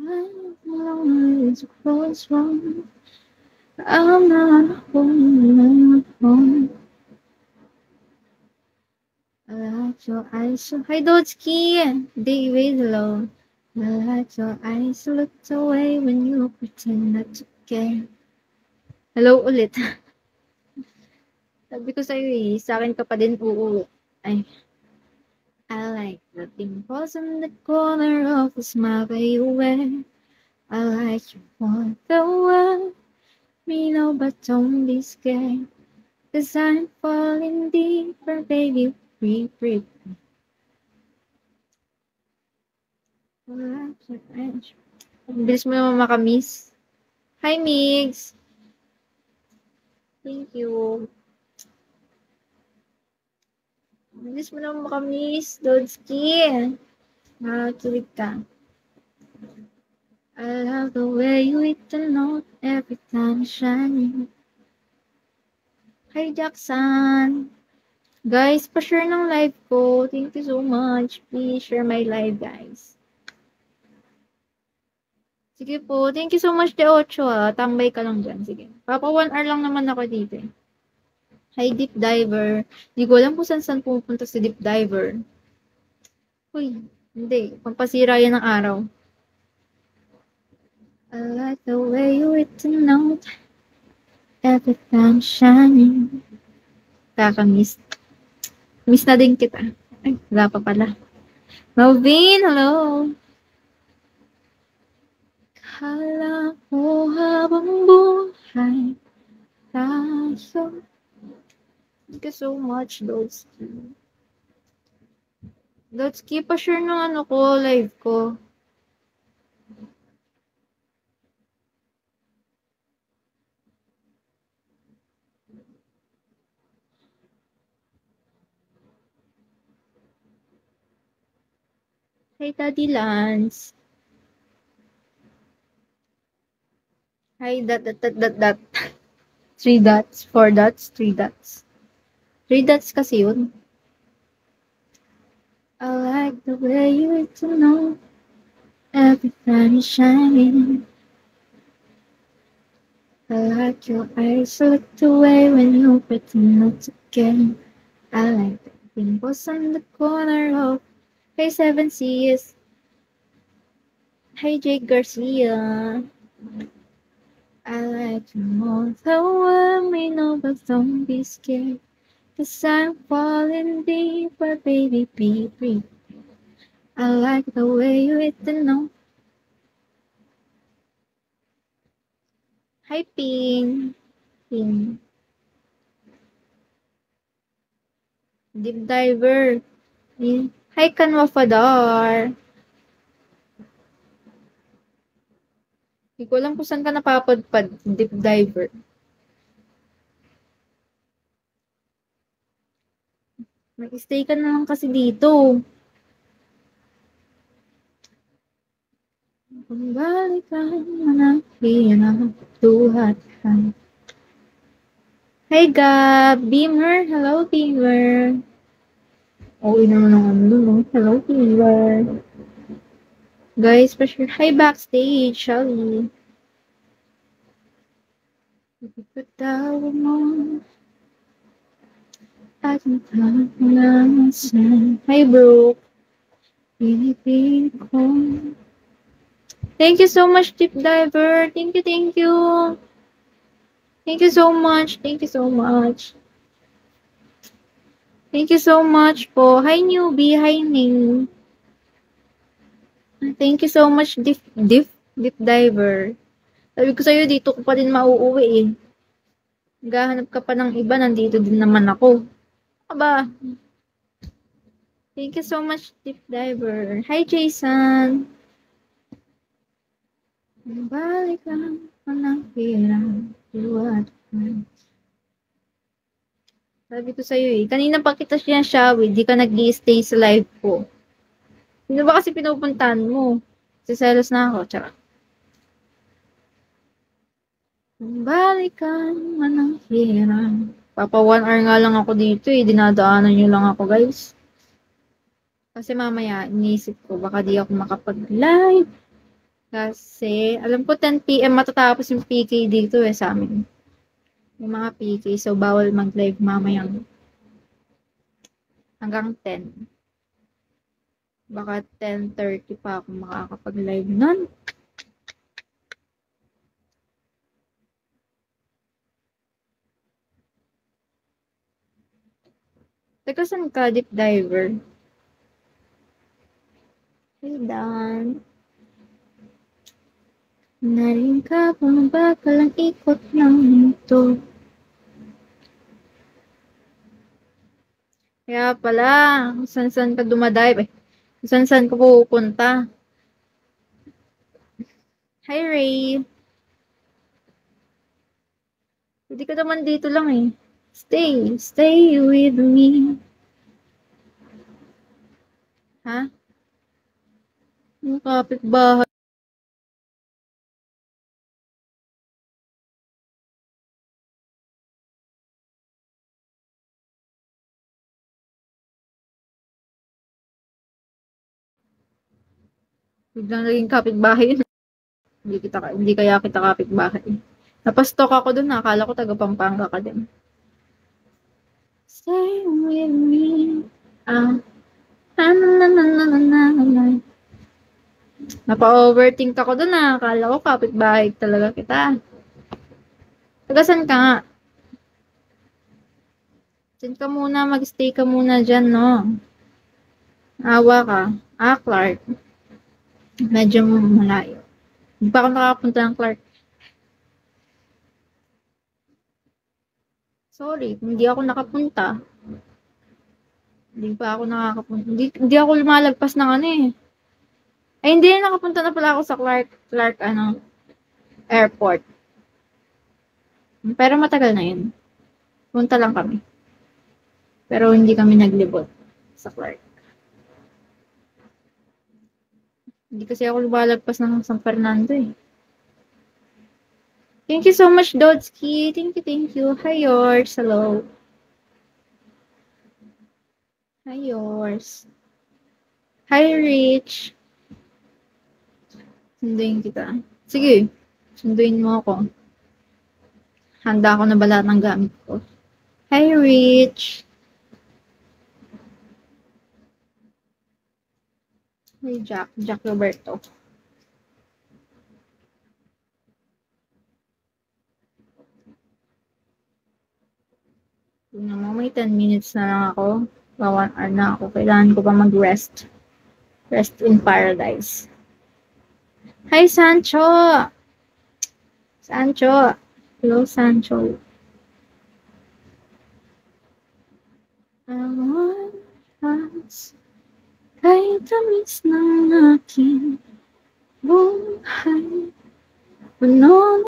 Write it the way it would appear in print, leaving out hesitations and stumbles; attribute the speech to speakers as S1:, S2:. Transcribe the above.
S1: It's what's wrong. I'm not home. I like your eyes so hi Dotski. David, hello. I like your eyes looked away when you pretend not to care. Hello ulit. Sabi ko sa'yo eh, sa akin ka pa din uuwi. Ay, I like the dimples in the corner of the smile that you wear. I like you more the world. Me know, but don't be scared. 'Cause I'm falling deeper, baby. Breathe. I like your eyes. Ang bilis mo naman makamiss. Hi, Migs. Thank you. Ang bilis mo naman makamiss, Dodski. Nakakilig ka. I love the way you hit the note every time you're shining. Hi, Jackson. Guys, pa-share ng live ko. Thank you so much. Please share my live, guys. Sige po. Thank you so much, De Ocho, ah. Tambay ka lang dyan. Sige. Papa 1 hour lang naman ako dito. Hi, Deep Diver. Hindi ko alam kung saan pupunta si Deep Diver. Uy, hindi. Pampasira yan ng araw. I like the way you hit the note every time shining. Kakamiss. Miss na din kita. Ay, wala pa pala. Melvin, hello. Kala ko habang buhay tayo. Thank you so much, Dodski. Dodski, pa-share ng ano ko, live ko. Hi, Daddy Lance. Hi, that. 3 dots, 4 dots, 3 dots. 3 dots kasi yun. I like the way you hit the note every time you're shining. I like your eyes looked away when you pretend not to care. I like the dimples on the corner of Hey 7Cs. Hi Jake Garcia. I like you more the world may know, but don't be scared. 'Cause I'm falling deeper, baby, be free. I like the way you hit the note. Hi Ping. Ping. Deep Diver. Hi Kanwafadar. Hindi ko alam kung saan ka napapadpad, Deep Diver. Mag-stay ka na lang kasi dito. Kung balikan mo na pinatuhat ka. Hi Gab! Beamer! Hello Beamer! Okay naman ang ano no? Hello Beamer! Guys, pa-share. Hi backstage! Shelly! Ipatawa mo aking pagmamasan. Hi Brooke! Pinipili ko. Thank you so much, Deep Diver. Thank you. Thank you so much. Thank you so much. Thank you so much po. Hi, newbie. Hi, Ning. Thank you so much, Deep Diver. Sabi ko sa'yo, dito ko pa din mauuwi eh. Gahanap ka pa ng iba, nandito din naman ako. Aba. Thank you so much, Deep Diver. Hi, Jason. Balik lang ng hirang luwad. Sabi ko sa'yo eh, kanina pa kita siya Shawi, di ka nag-i-stay sa live ko. Sino ba kasi pinupuntahan mo? Siselos na ako, tsaka. Balikan man ang hirang. Papa 1 hour nga lang ako dito eh, dinadaanan nyo lang ako guys. Kasi mamaya, iniisip ko, baka di ako makapag-live. Kasi, alam ko 10 PM matatapos yung PK dito sa amin. Yung mga PK, so bawal mag-live mamayang hanggang 10. Baka 10:30 pa ako makakapag-live nun. Teka, saan ka, Deep Diver? Hey, Dan. Narin ka, bumaba ka lang ikot ng mundo. Kaya pala, saan ka dumadive? Saan ka pupunta? Hi, Ray. Hindi ka naman dito lang eh. Stay with me. Ha? Yung kapitbahay. Biglang naging kapitbahay yun. Hindi kaya kita kapitbahay. Napastok ako dun, akala ko taga Pampanga ka din. Stay with me. Napa-overthink ako dun, akala ko kapitbahay talaga kita. Tagasan ka nga. Diyan ka muna, magstay ka muna dyan, no? Awa ka. Clark. Medyo malayo. Hindi pa ako nakakapunta ng Clark. Sorry, hindi ako nakapunta. Hindi pa ako nakakapunta. Hindi ako lumalagpas ng ano eh. Ay, hindi na nakapunta na pala ako sa Clark, airport. Pero matagal na yun. Punta lang kami. Pero hindi kami naglibot sa Clark. Hindi kasi ako lumalagpas ng San Fernando eh. Thank you so much, Dodski. Thank you. Hi, yours. Hello. Hi, yours. Hi, Rich. Sunduin kita. Sige, sunduin mo ako. Handa ako na ba lahat ng gamit ko? Hi, Rich. Hi, Jack Roberto. Tingnan mo, may 10 minutes na lang ako. 1 hour na ako. Kailangan ko pa mag-rest. Rest in paradise. Hi, Sancho! Sancho! Hello, Sancho. Ang oras kay tamis ng aking buhay. Puno